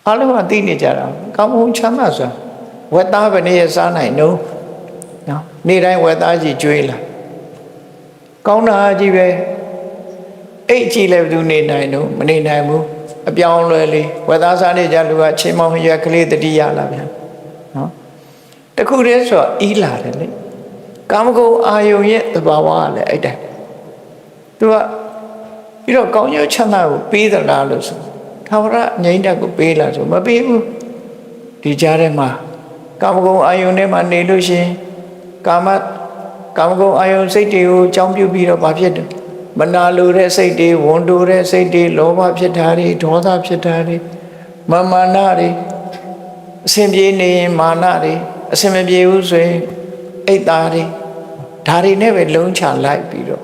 အားလုံးကသိနေကြတာကောင်းမှုချမ်းသာစွာဝက်သားပဲနေရစားနိုင်နော်နေ့တိုင်းဝက်သားကြီးကျွေးလာကောင်းတာကြီးပဲအိတ်ကြီးလည်းဘယ်သူနေနိုင်တော့မနေနိုင်ဘူးအပြောင်းလဲလေးဝက်သားစားနေကြလူကချင်းမောင်ရွက်ကလေးတတိယလာပြန်နော်တခုတည်းဆိုတော့ဤလာတယ်လေကာမဂုဏ်အာယုံရဲ့သဘာဝကလည်းအဲ့တိုင်းသူကပြီးတော့ကောင်းကျိုးချမ်းသာကိုပေးသလားလို့ဆိုထာဝရငြိမ်းတက်ကိုပေးလားဆိုမပေးဘူးဒီကြားထဲမှာကာမဂုဏ်အာယုန်ထဲမှာနေလို့ရှိရင်ကာမဂုဏ်အာယုန်စိတ်တွေကိုအကြောင်းပြုပြီးတော့ဘာဖြစ်တယ်မနာလိုတဲ့စိတ်တွေဝန်တိုတဲ့စိတ်တွေလောဘဖြစ်တာတွေဒေါသဖြစ်တာတွေမာနတွေအစဉ်ပြေနေရင်မာနတွေအစဉ်မပြေဘူးဆိုရင်အိတ်သားတွေဒါတွေနဲ့ပဲလုံးချလိုက်ပြီးတော့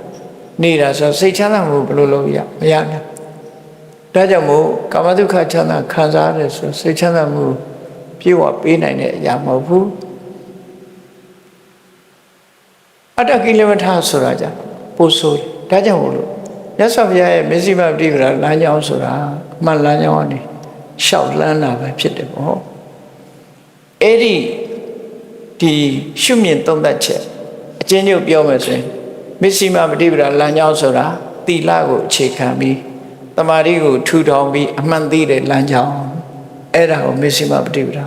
နေတာဆိုစိတ်ချမ်းသာမှုဘယ်လိုလုပ်ရမရဘူးဒါကြောင့်မို့ကာမဒုက္ခချမ်းသာခံစားရဆိုစိတ်ချမ်းသာမှုပြေဝပေးနိုင်တဲ့အရာမဟုတ်ဘူးအတ္တကိလေသာဆိုတာကြပို့ဆိုးဒါကြောင့်မို့လို့မြတ်စွာဘုရားရဲ့မျက်စိမှပြိပ္ပာလမ်းကြောင်းဆိုတာအမှန်လမ်းကြောင်းကနေရှောက်လန်းတာပဲဖြစ်တယ်ပေါ့အဲ့ဒီရှုမြင်သုံးသပ်ချက်အချင်းချင်းပြောမယ်ဆိုရင်မျက်စိမှပြိပ္ပာလမ်းကြောင်းဆိုတာသီလကိုအခြေခံပြီးတမာတိကိုထူထောင်ပြီးအမှန်သိတဲ့လမ်းကြောင်းအဲ့ဒါကိုမျက်စိမှပြိပ္ပာ